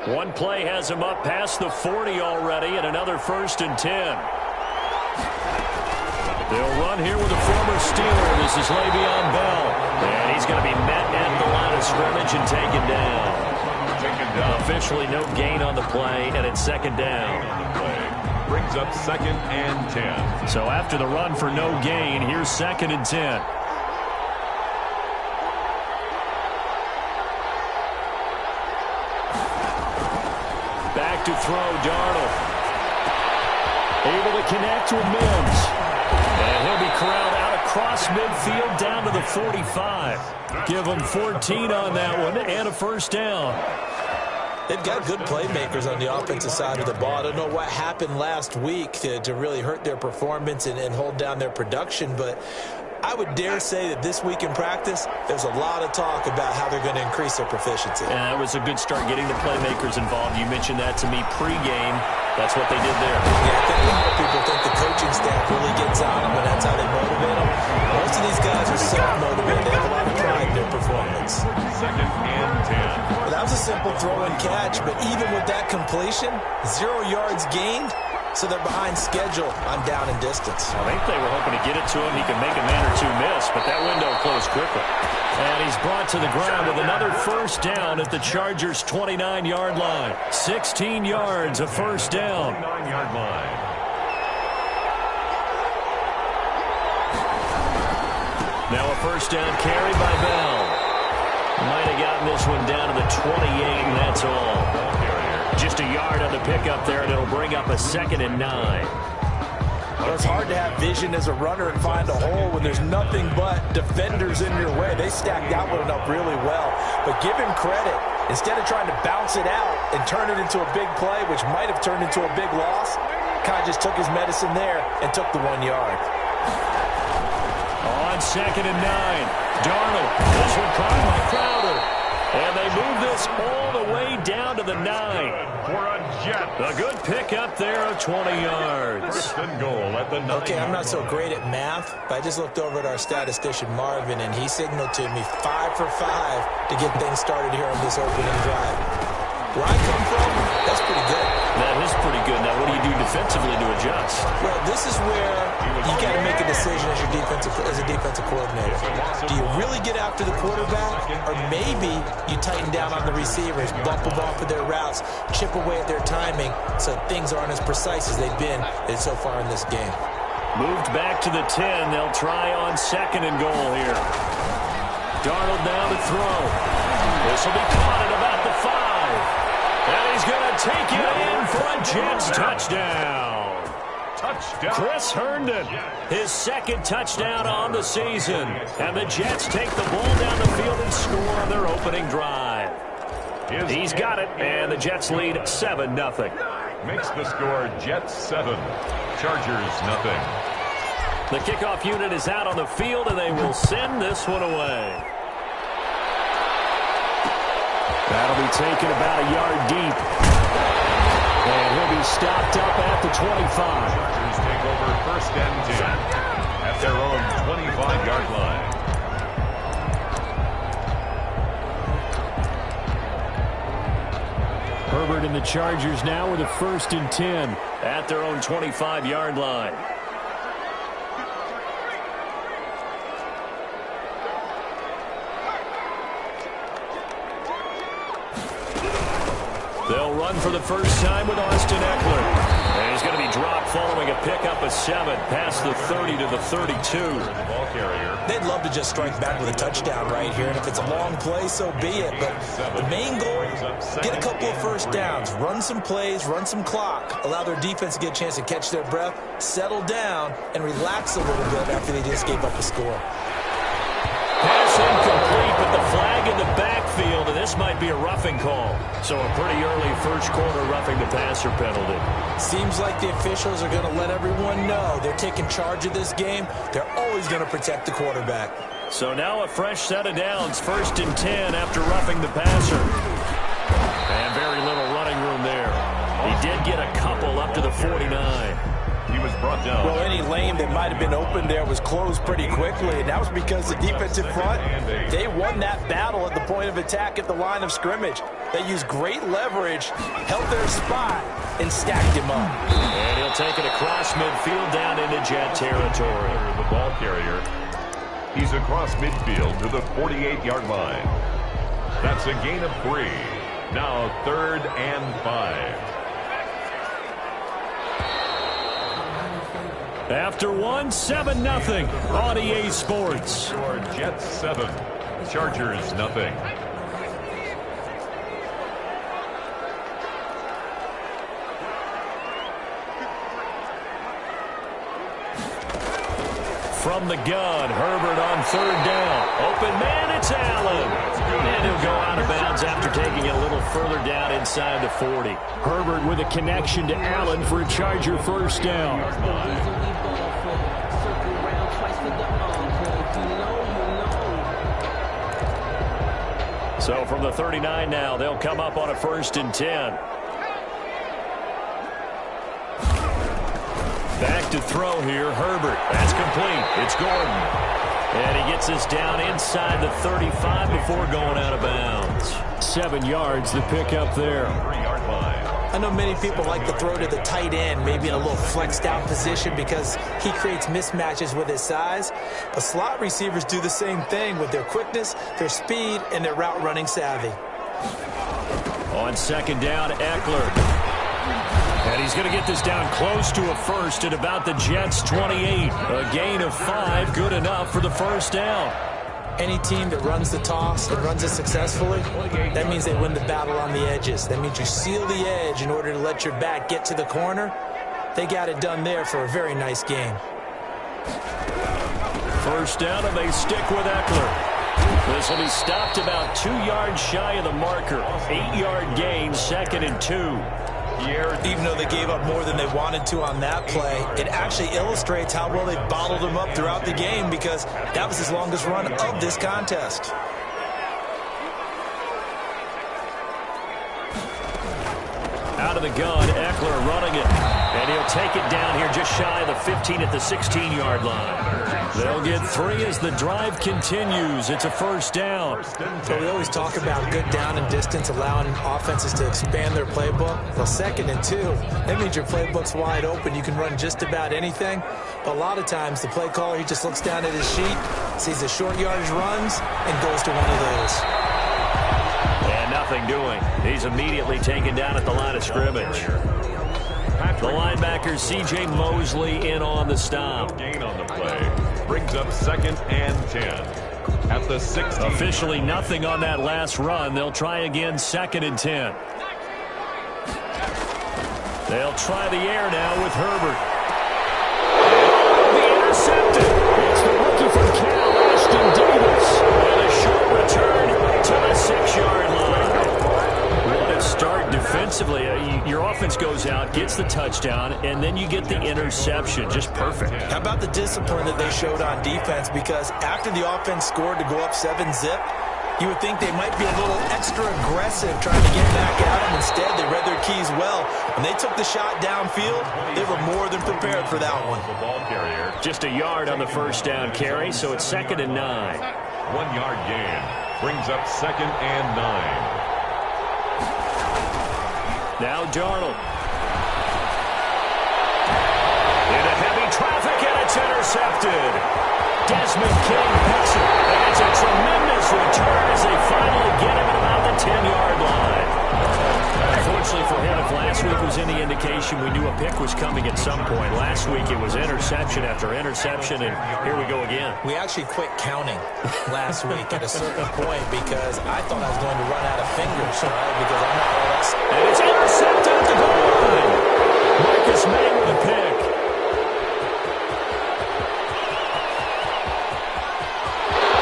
One play has him up past the 40 already, and another 1st and 10. They'll run here with a former Steeler. This is Le'Veon Bell. And he's going to be met at the line of scrimmage and taken down. Officially no gain on the play, and it's 2nd down. Brings up 2nd and 10. So after the run for no gain, here's 2nd and 10. Back to throw, Darnold. Able to connect with Mims. And he'll be corralled out across midfield down to the 45. Give him 14 on that one and a 1st down. They've got good playmakers on the offensive side of the ball. I don't know what happened last week to really hurt their performance and hold down their production, but I would dare say that this week in practice, there's a lot of talk about how they're going to increase their proficiency. Yeah, it was a good start getting the playmakers involved. You mentioned that to me pregame. That's what they did there. Yeah, I think a lot of people think the coaching staff really gets on them, and that's how they motivate them. Most of these guys are self-motivated. They have a lot of pride in their performance. 2nd and 10. Well, that was a simple throw and catch, but even with that completion, 0 yards gained. So they're behind schedule on down and distance. I think they were hoping to get it to him. He could make a man or two miss, but that window closed quickly. And he's brought to the ground with another 1st down at the Chargers' 29-yard line. 16 yards, a 1st down. 9-yard line. Now a 1st down carry by Bell. Might have gotten this one down to the 28, and that's all. Just a yard on the pickup there, and it'll bring up a 2nd and 9. Well, it's hard to have vision as a runner and find a hole when there's nothing but defenders in your way. They stacked that one up really well. But give him credit. Instead of trying to bounce it out and turn it into a big play, which might have turned into a big loss, kind of just took his medicine there and took the 1 yard. On 2nd and 9, Darnold. This one caught by Crowder. And they move this all the way down to the 9. For a Jet. A good pickup there of 20 yards. 1st and goal at the 9. Okay, I'm not so great at math, but I just looked over at our statistician, Marvin, and he signaled to me 5 for 5 to get things started here on this opening drive. Where I come from, that's pretty good. That is pretty good. Now, what do you do defensively to adjust? Well, this is where you got to make a decision as a defensive coordinator. Do you really get after the quarterback, or maybe you tighten down on the receivers, bump them off of their routes, chip away at their timing, so things aren't as precise as they've been so far in this game. Moved back to the 10. They'll try on 2nd and goal here. Darnold now to throw. This will be caught at about the 5. And he's going to take it in for a Jets touchdown. Touchdown. Chris Herndon, his 2nd touchdown on the season. And the Jets take the ball down the field and score on their opening drive. He's got it, and the Jets lead 7-0. Makes the score Jets 7, Chargers 0. The kickoff unit is out on the field, and they will send this one away. That'll be taken about a yard deep. And he'll be stopped up at the 25. Chargers take over 1st and 10 at their own 25-yard line. Herbert and the Chargers now with a 1st and 10 at their own 25-yard line. They'll run for the first time with Austin Eckler. And he's going to be dropped following a pickup of 7 past the 30 to the 32. Ball carrier. They'd love to just strike back with a touchdown right here, and if it's a long play, so be it. But the main goal, get a couple of 1st downs, run some plays, run some clock, allow their defense to get a chance to catch their breath, settle down, and relax a little bit after they just gave up a score. Pass incomplete, but the flag in the backfield, and this might be a roughing call. So a pretty early 1st quarter roughing the passer penalty. Seems like the officials are going to let everyone know they're taking charge of this game. They're always going to protect the quarterback. So now a fresh set of downs, 1st and 10 after roughing the passer. And very little running room there. He did get a couple up to the 49. He was brought down. Well, any lane that might have been open there was closed pretty quickly, and that was because the defensive front, they won that battle at the point of attack at the line of scrimmage. They used great leverage, held their spot, and stacked him up. And he'll take it across midfield down into Jet territory. The ball carrier. He's across midfield to the 48-yard line. That's a gain of 3. Now 3rd and 5. After 7-0 on EA Sports. Your Jets 7, Chargers nothing. From the gun, Herbert on 3rd down. Open man, it's Allen. And he'll go out of bounds after taking it a little further down inside the 40. Herbert with a connection to Allen for a Charger 1st down. So from the 39 now, they'll come up on a 1st and 10. Back to throw here, Herbert. That's complete. It's Gordon. And he gets this down inside the 35 before going out of bounds. 7 yards, the pickup there. 3-yard line. I know many people like to throw to the tight end, maybe in a little flexed out position because he creates mismatches with his size. But slot receivers do the same thing with their quickness, their speed, and their route running savvy. On 2nd down, Eckler. And he's going to get this down close to a 1st at about the Jets' 28. A gain of 5, good enough for the 1st down. Any team that runs the toss and runs it successfully, that means they win the battle on the edges. That means you seal the edge in order to let your back get to the corner. They got it done there for a very nice game. 1st down, and they stick with Eckler. This will be stopped about 2 yards shy of the marker. 8-yard gain, 2nd and 2. Even though they gave up more than they wanted to on that play, it actually illustrates how well they bottled him up throughout the game because that was his longest run of this contest. Out of the gun, Eckler running it. And he'll take it down here just shy of the 15 at the 16-yard line. They'll get 3 as the drive continues. It's a 1st down. So we always talk about good down and distance, allowing offenses to expand their playbook. Well, 2nd and 2, that means your playbook's wide open. You can run just about anything. But a lot of times, the play caller, he just looks down at his sheet, sees the short yardage runs, and goes to one of those. And nothing doing. He's immediately taken down at the line of scrimmage. The linebacker, C.J. Mosley, in on the stop. Gain on the play. Brings up 2nd and 10. At the 16. Officially nothing on that last run. They'll try again, 2nd and 10. They'll try the air now with Herbert. And be intercepted. It's the rookie from Cal, Ashton Davis. And a short return to the 6-yard line. What a start defensively. Your offense goes out, gets the touchdown, and then you get the interception. Just perfect. How about the discipline that they showed on defense? Because after the offense scored to go up 7-zip, you would think they might be a little extra aggressive trying to get back at them. Instead, they read their keys well. When they took the shot downfield, they were more than prepared for that one. The ball carrier. Just a yard on the 1st down carry, so it's 2nd and 9. 1-yard gain. Brings up 2nd and 9. Now Darnold. Into heavy traffic, and it's intercepted. Desmond King picks it, and it's a tremendous return as they finally get him at about the 10-yard line. Unfortunately for him, if last week was any indication, we knew a pick was coming at some point. Last week it was interception after interception, and here we go again. We actually quit counting last week at a certain point because I thought I was going to run out of fingers, right? Because I'm not all that. And it's intercepted at the goal line. Marcus May with a pick.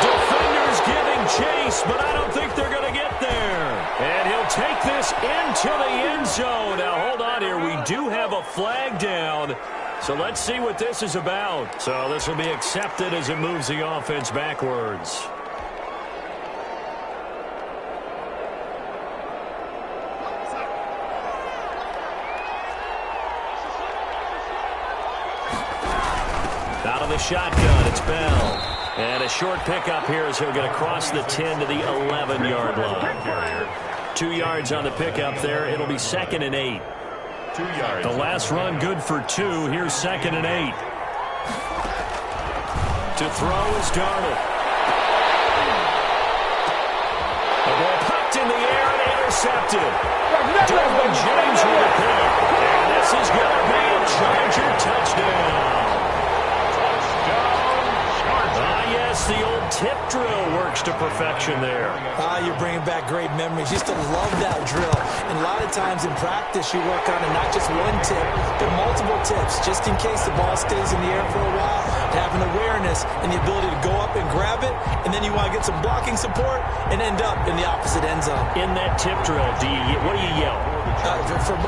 Defenders giving chase, but I don't think they're going to get there. And he'll take this into the end zone. Now, hold on here. We do have a flag down. So let's see what this is about. So this will be accepted as it moves the offense backwards. the shotgun. It's Bell. And a short pickup here as he'll get across the 10 to the 11-yard line. 2 yards on the pickup there. It'll be 2nd and 8. 2 yards. The last run good for 2. Here's 2nd and 8. To throw is Darnold. The ball popped in the air and intercepted. Derwin James with a pick. And this is going to be a Charger touchdown. Yes, the old tip drill works to perfection there. You're bringing back great memories. Used to love that drill. And a lot of times in practice, you work on it, not just one tip, but multiple tips, just in case the ball stays in the air for a while. Having awareness and the ability to go up and grab it, and then you want to get some blocking support and end up in the opposite end zone. In that tip drill, what do you yell?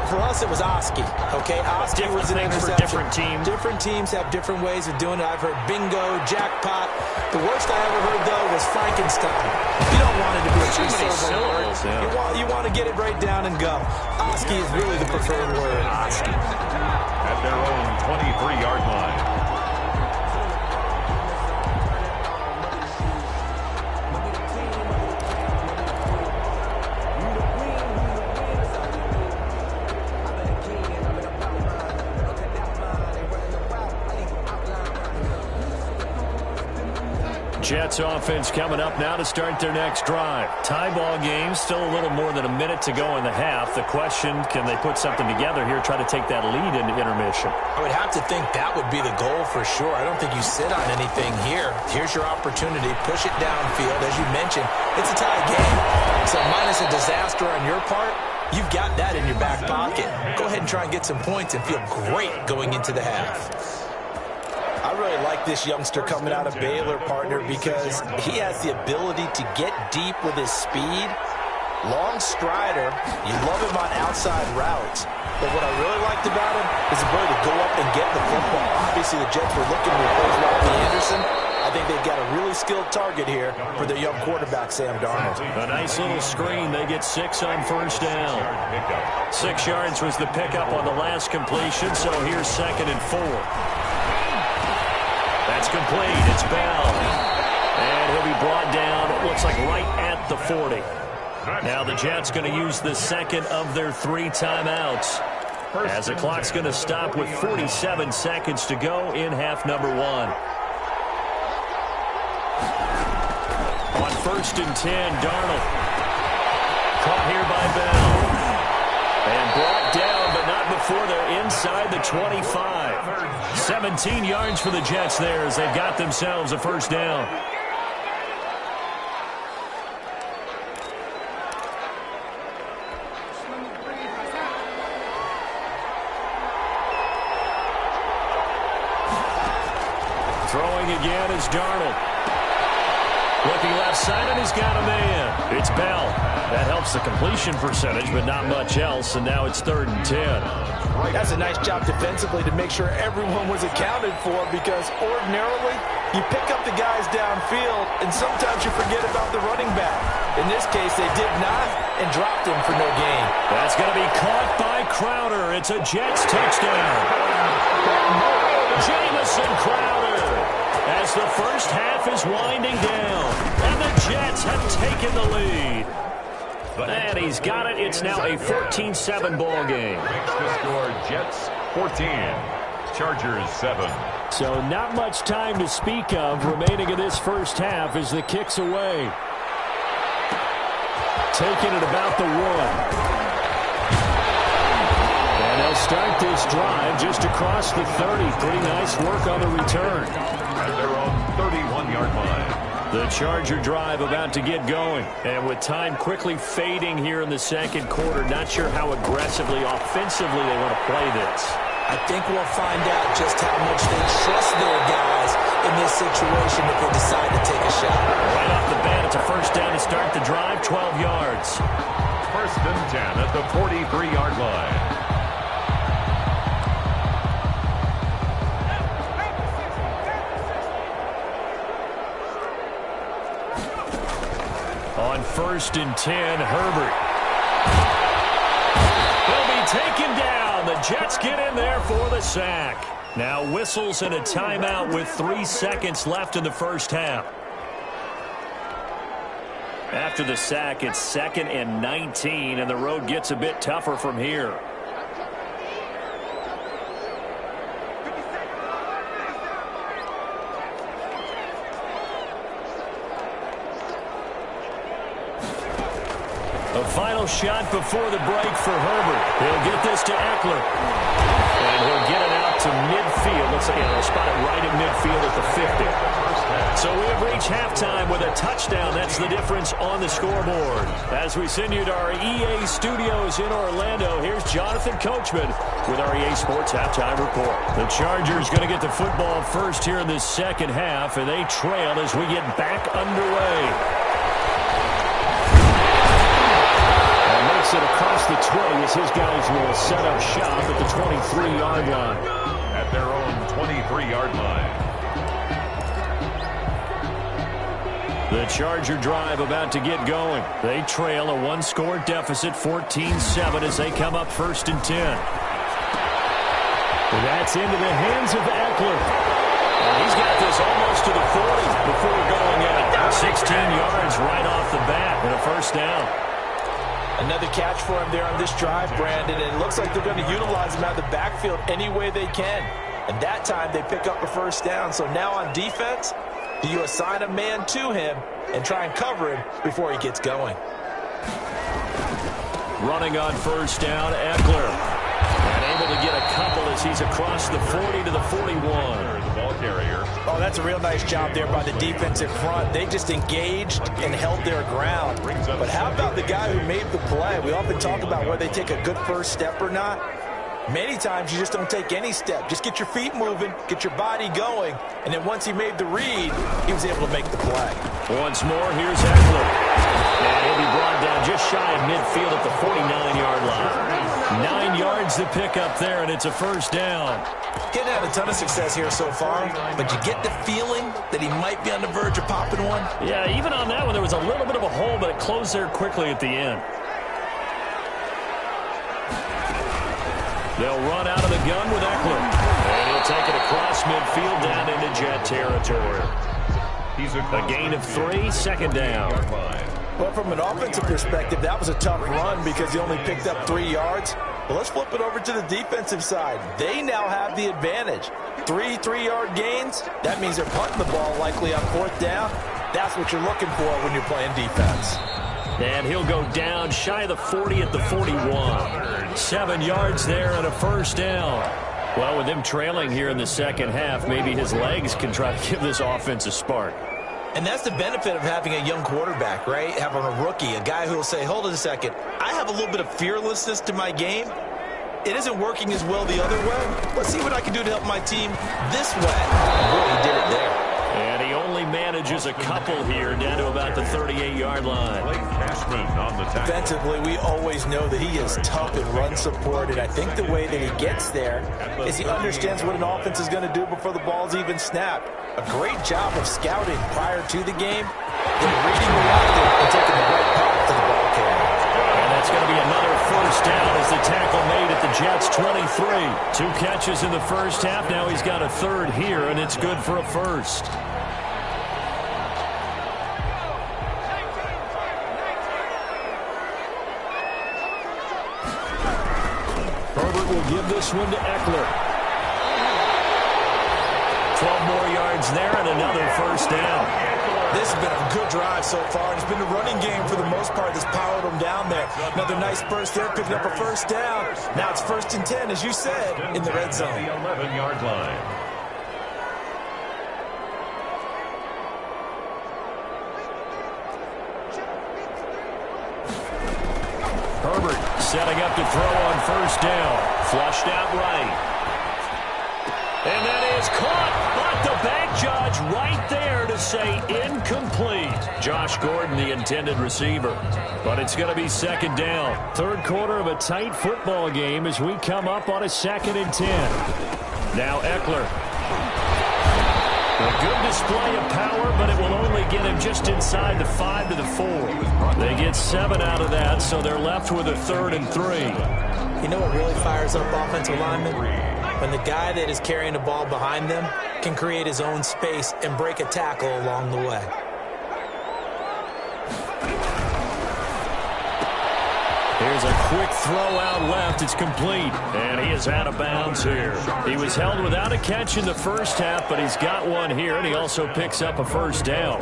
For us, it was Oski. Okay, Oski was an interception. For different teams. Different teams have different ways of doing it. I've heard bingo, jackpot. The worst I ever heard, though, was Frankenstein. You don't want it to be a two-syllable word. Yeah. You want to get it right down and go. Oski is really the preferred word. Oski. At their own 23-yard line. Jets offense coming up now to start their next drive. Tie ball game, still a little more than a minute to go in the half. The question, can they put something together here, try to take that lead into intermission? I would have to think that would be the goal for sure. I don't think you sit on anything here. Here's your opportunity. Push it downfield. As you mentioned, it's a tie game. So minus a disaster on your part, you've got that in your back pocket. Go ahead and try and get some points and feel great going into the half. I really like this youngster coming out of Baylor, partner, because he has the ability to get deep with his speed. Long strider. You love him on outside routes. But what I really liked about him is the ability to go up and get the football. Obviously, the Jets were looking to replace Robbie Anderson. I think they've got a really skilled target here for their young quarterback, Sam Darnold. A nice little screen. They get 6 on first down. 6 yards was the pickup on the last completion, so here's 2nd and 4. That's complete. It's Bell. And he'll be brought down, it looks like right at the 40. Now the Jets going to use the second of their 3 timeouts, as the clock's going to stop with 47 seconds to go in half number 1. On 1st and 10, Darnold. Caught here by Bell. And brought down, but not before they're inside the 25. 17 yards for the Jets there as they've got themselves a first down. Throwing again is Darnold. Looking left side, and he's got a man. It's Bell. That helps the completion percentage, but not much else, and now it's 3rd and 10. That's a nice job defensively to make sure everyone was accounted for, because ordinarily you pick up the guys downfield, and sometimes you forget about the running back. In this case, they did not and dropped him for no gain. That's going to be caught by Crowder. It's a Jets touchdown. Jamison Crowder, as the first half is winding down, and the Jets have taken the lead. And he's got it. It's now a 14-7 ball game. Makes the score Jets 14, Chargers 7. So not much time to speak of remaining in this first half as the kick's away. Taking it about the 1. And they'll start this drive just across the 30. Pretty nice work on the return. At their own 31-yard line. The Charger drive about to get going. And with time quickly fading here in the second quarter, not sure how aggressively, offensively they want to play this. I think we'll find out just how much they trust their guys in this situation if they decide to take a shot. Right off the bat, it's a first down to start the drive, 12 yards. 1st and 10 at the 43-yard line. On 1st and 10, Herbert. He'll be taken down. The Jets get in there for the sack. Now whistles and a timeout with 3 seconds left in the first half. After the sack, it's 2nd and 19, and the road gets a bit tougher from here. A final shot before the break for Herbert. He'll get this to Eckler. And he'll get it out to midfield. Looks like he'll spot it right at midfield at the 50. So we have reached halftime with a touchdown. That's the difference on the scoreboard. As we send you to our EA studios in Orlando, here's Jonathan Coachman with our EA Sports Halftime Report. The Chargers going to get the football first here in this second half, and they trail as we get back underway. Makes it across the 20 as his guys will set up shop at the 23-yard line. At their own 23-yard line. The Charger drive about to get going. They trail a one-score deficit, 14-7, as they come up 1st and 10. That's into the hands of Eckler. And he's got this almost to the 40 before going out. 16 yards right off the bat and a first down. Another catch for him there on this drive, Brandon, and it looks like they're going to utilize him out of the backfield any way they can. And that time they pick up a first down. So now on defense, do you assign a man to him and try and cover him before he gets going? Running on first down, Eckler. And able to get a couple as he's across the 40 to the 41. The ball carrier. Oh, that's a real nice job there by the defensive front. They just engaged and held their ground. But how about the guy who made the play? We often talk about whether they take a good first step or not. Many times you just don't take any step. Just get your feet moving, get your body going, and then once he made the read, he was able to make the play. Once more, here's Eckler. And he'll be brought down just shy of midfield at the 49-yard line. 9 yards to pick up there, and it's a first down. Getting had a ton of success here so far, but you get the feeling that he might be on the verge of popping one. Yeah, even on that one, there was a little bit of a hole, but it closed there quickly at the end. They'll run out of the gun with Eckler. And he'll take it across midfield down into Jet territory. A gain of 3, second down. Well, from an offensive perspective, that was a tough run because he only picked up 3 yards. But let's flip it over to the defensive side. They now have the advantage. 3 3-yard gains. That means they're punting the ball likely on 4th down. That's what you're looking for when you're playing defense. And he'll go down shy of the 40 at the 41. 7 yards there and a first down. Well, with them trailing here in the second half, maybe his legs can try to give this offense a spark. And that's the benefit of having a young quarterback, right? Having a rookie, a guy who will say, hold it a second, I have a little bit of fearlessness to my game. It isn't working as well the other way. Let's see what I can do to help my team this way. Boy, he did it there. And he only manages a couple here down to about the 38-yard line. Defensively, we always know that he is tough in run support, and I think the way that he gets there is he understands what an offense is going to do before the ball's even snapped. A great job of scouting prior to the game, then reading the lockdown and taking the right path to the ball carrier. And that's going to be another first down as the tackle made at the Jets' 23. 2 catches in the first half. Now he's got a third here, and it's good for a first. Herbert will give this one to Eckler. 12 more yards there and another first down. This has been a good drive so far. It's been the running game for the most part that's powered them down there. Another nice burst there, picking up a first down. Now it's 1st and 10, as you said, in the red zone. The 11-yard line. Herbert setting up to throw on first down. Flushed out right. And that is caught, but the bank judge right there to say incomplete. Josh Gordon, the intended receiver. But it's going to be 2nd down. 3rd quarter of a tight football game as we come up on a 2nd and 10. Now Eckler. A good display of power, but it will only get him just inside the 5 to the 4. They get 7 out of that, so they're left with a 3rd and 3. You know what really fires up offensive linemen? when the guy that is carrying the ball behind them can create his own space and break a tackle along the way. Here's a quick throw out left. It's complete. And he is out of bounds here. He was held without a catch in the first half, but he's got one here, and he also picks up a first down.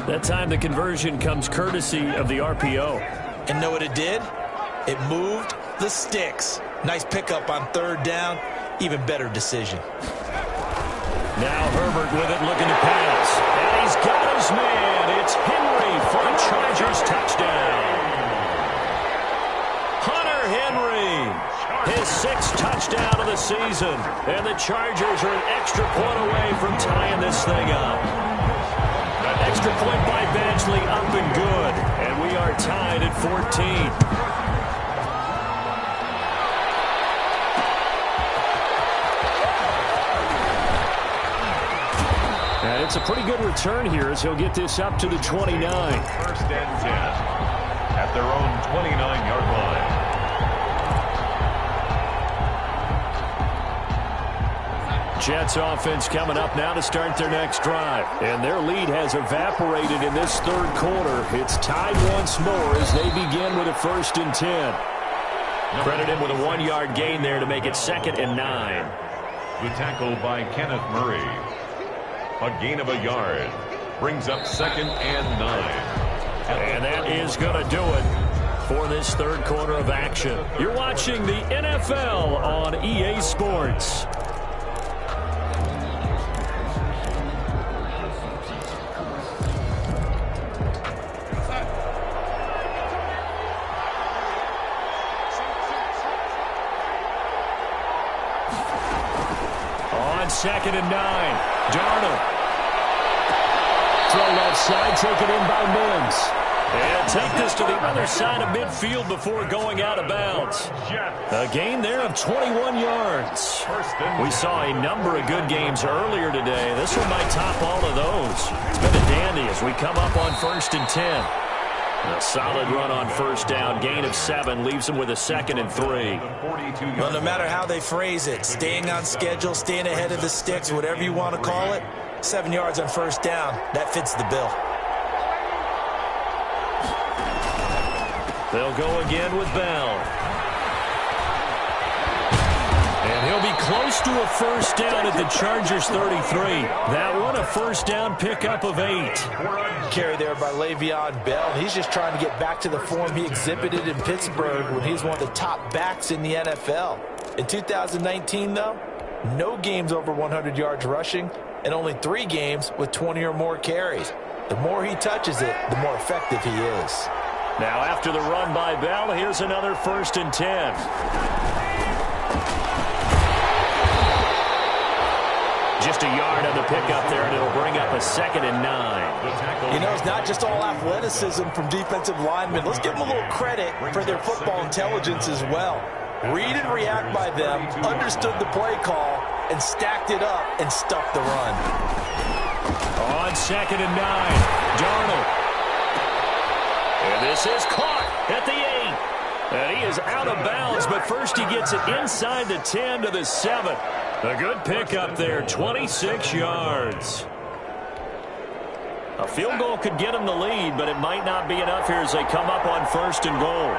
That time the conversion comes courtesy of the RPO. And know what it did? It moved the sticks. Nice pickup on third down. Even better decision. Now Herbert with it, looking to pass. And he's got his man. It's Henry for a Chargers touchdown. Hunter Henry, his 6th touchdown of the season. And the Chargers are an extra point away from tying this thing up. An extra point by Badgley, up and good. And we are tied at 14. And it's a pretty good return here as he'll get this up to the 29. First and 10 at their own 29-yard line. Jets offense coming up now to start their next drive. And their lead has evaporated in this third quarter. It's tied once more as they begin with a 1st and 10. Credit him with a 1-yard gain there to make it 2nd and 9. The tackle by Kenneth Murray. A gain of a yard. Brings up 2nd and 9. And that is going to do it for this third quarter of action. You're watching the NFL on EA Sports. On 2nd and 9, Darnold. Throw left side, taken in by Mims. And take this to the other side of midfield before going out of bounds. A gain there of 21 yards. We saw a number of good games earlier today. This one might top all of those. It's been a dandy as we come up on 1st and 10. A solid run on first down. Gain of 7 leaves them with a 2nd and 3. Well, no matter how they phrase it, staying on schedule, staying ahead of the sticks, whatever you want to call it, 7 yards on first down, that fits the bill. They'll go again with Bell. And he'll be close to a first down at the Chargers 33. That one a first down pickup of 8. Carry there by Le'Veon Bell. He's just trying to get back to the form he exhibited in Pittsburgh when he was one of the top backs in the NFL. In 2019, though, no games over 100 yards rushing and only 3 games with 20 or more carries. The more he touches it, the more effective he is. Now after the run by Bell, here's another 1st and 10. Just a yard on the pickup there, and it'll bring up a 2nd and 9. You know, it's not just all athleticism from defensive linemen. Let's give them a little credit for their football intelligence as well. Read and react by them, understood the play call, and stacked it up and stuffed the run. On 2nd and 9, Darnold. And this is caught at the 8. And he is out of bounds, but first he gets it inside the 10 to the 7. A good pickup there, 26 yards. A field goal could get him the lead, but it might not be enough here as they come up on 1st and goal.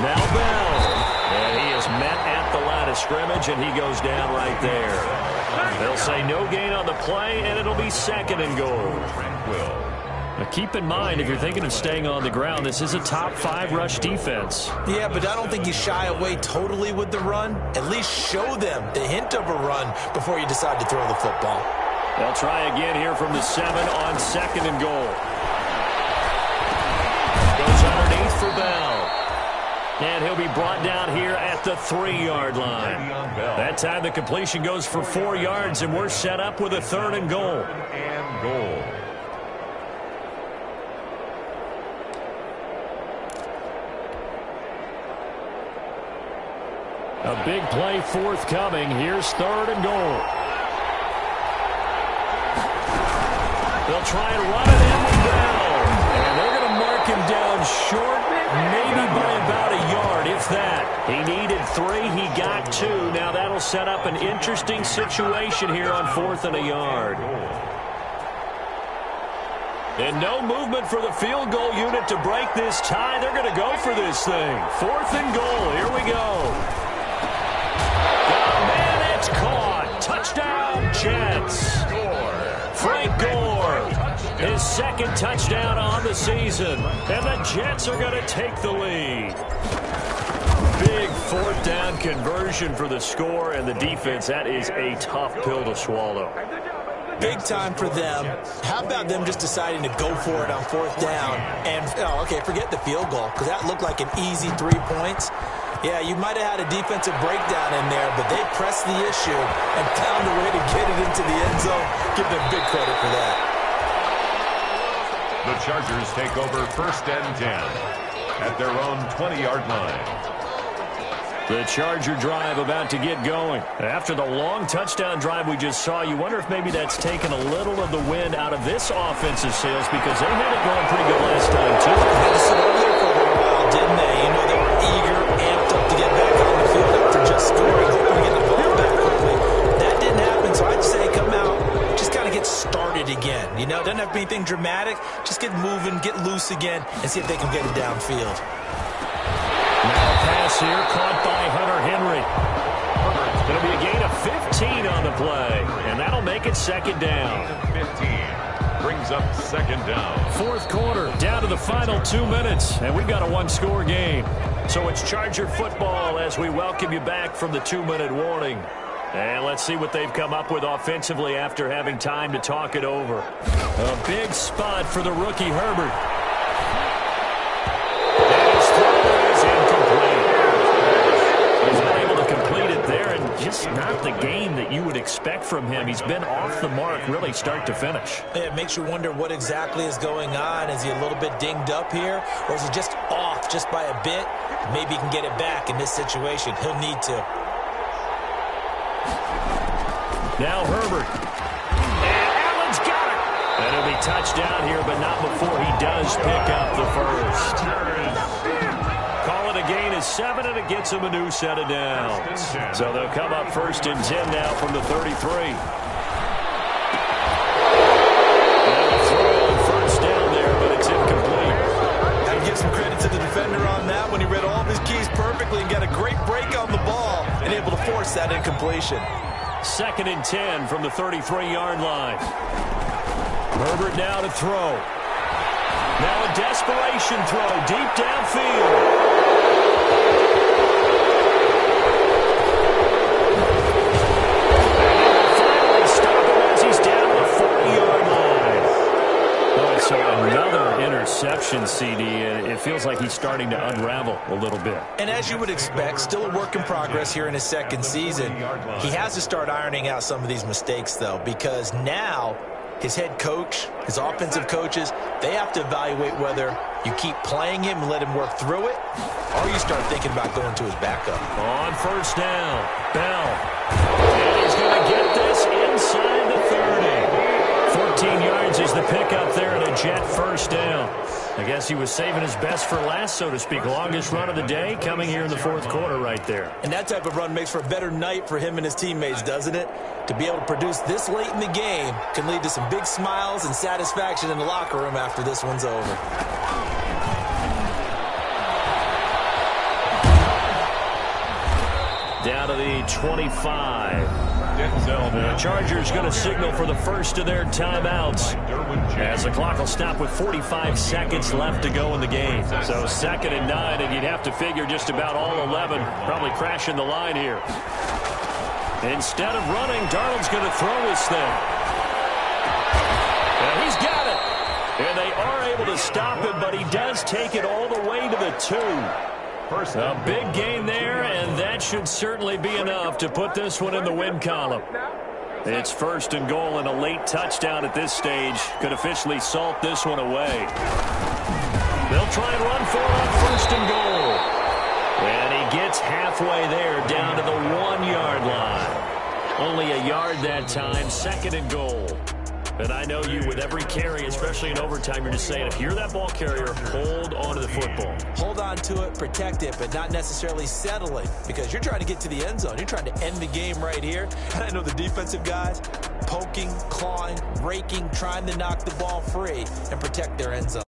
Now Bell. And he is met at the line of scrimmage, and he goes down right there. They'll say no gain on the play, and it'll be 2nd and goal. Now keep in mind, if you're thinking of staying on the ground, this is a top 5 rush defense. Yeah, but I don't think you shy away totally with the run. At least show them the hint of a run before you decide to throw the football. They'll try again here from the 7 on 2nd and goal. Goes underneath for Bell. And he'll be brought down here at the 3-yard line. That time the completion goes for 4 yards, and we're set up with a 3rd and goal. And goal. A big play forthcoming. Here's 3rd and goal. They'll try and run it in with Bell. And they're going to mark him down short, maybe by about a yard, if that. He needed 3. He got 2. Now that'll set up an interesting situation here on 4th and a yard. And no movement for the field goal unit to break this tie. They're going to go for this thing. 4th and goal. Here we go. Oh, man, it's caught. Touchdown, Jets. Frank Gore, his 2nd touchdown on the season. And the Jets are going to take the lead. Big 4th down conversion for the score, and the defense, that is a tough pill to swallow. Big time for them. How about them just deciding to go for it on 4th down? And, okay, forget the field goal, because that looked like an easy 3 points. Yeah, you might have had a defensive breakdown in there, but they pressed the issue and found a way to get it into the end zone. Give them big credit for that. The Chargers take over 1st and 10 at their own 20-yard line. The Charger drive about to get going. After the long touchdown drive we just saw, you wonder if maybe that's taken a little of the wind out of this offensive sails, because they had it going pretty good last time, too. They had to sit over there for a little while, didn't they? You know, they were eager, amped up to get back on the field after just scoring, hoping to get the ball back quickly. That didn't happen, so I'd say come out, just kind of get started again. You know, doesn't have to be anything dramatic. Just get moving, get loose again, and see if they can get it downfield. Now a pass here, caught by Hunter Henry. It's going to be a gain of 15 on the play, and that'll make it 2nd down. 15 brings up 2nd down. 4th quarter, down to the final 2 minutes, and we've got a 1-score game. So it's Charger football as we welcome you back from the 2-minute warning. And let's see what they've come up with offensively after having time to talk it over. A big spot for the rookie Herbert. And his throw is incomplete. He's not able to complete it there, and just not the game that you would expect from him. He's been off the mark really start to finish. It makes you wonder what exactly is going on. Is he a little bit dinged up here, or is he just off just by a bit? Maybe he can get it back in this situation. He'll need to. Now Herbert. And Allen's got it. And it'll be touchdown here, but not before he does pick up the first. Call it a gain of 7, and it gets him a new set of downs. So they'll come up 1st and 10 now from the 33. And a throw on 1st down there, but it's incomplete. I'd give some credit to the defender on that when he read all of his keys perfectly and got a great break on the ball and able to force that incompletion. 2nd and 10 from the 33-yard line. Herbert now to throw. Now a desperation throw deep downfield. And finally stop him as he's down to the 40-yard line. Oh, so another interception, CD. It feels like he's starting to unravel a little bit. And as you would expect, still a work in progress here in his 2nd season. He has to start ironing out some of these mistakes, though, because now his head coach, his offensive coaches, they have to evaluate whether you keep playing him and let him work through it, or you start thinking about going to his backup. On 1st down, Bell. And he's going to get this inside the 30. 14 yards is the pickup there, and a Jet 1st down. I guess he was saving his best for last, so to speak. Longest run of the day coming here in the 4th quarter right there. And that type of run makes for a better night for him and his teammates, doesn't it? To be able to produce this late in the game can lead to some big smiles and satisfaction in the locker room after this one's over. Down to the 25. The Chargers going to signal for the first of their timeouts as the clock will stop with 45 seconds left to go in the game. So 2nd and 9, and you'd have to figure just about all 11 probably crashing the line here. Instead of running, Darnold's going to throw his thing. And he's got it. And they are able to stop him, but he does take it all the way to the 2. A big gain there, and that should certainly be enough to put this one in the win column. It's 1st and goal, and a late touchdown at this stage could officially salt this one away. They'll try and run for it on 1st and goal. And he gets halfway there, down to the 1-yard line. Only a yard that time, 2nd and goal. And I know you, with every carry, especially in overtime, you're just saying, if you're that ball carrier, hold on to the football. Hold on to it, protect it, but not necessarily settle it, because you're trying to get to the end zone. You're trying to end the game right here. And I know the defensive guys poking, clawing, raking, trying to knock the ball free and protect their end zone.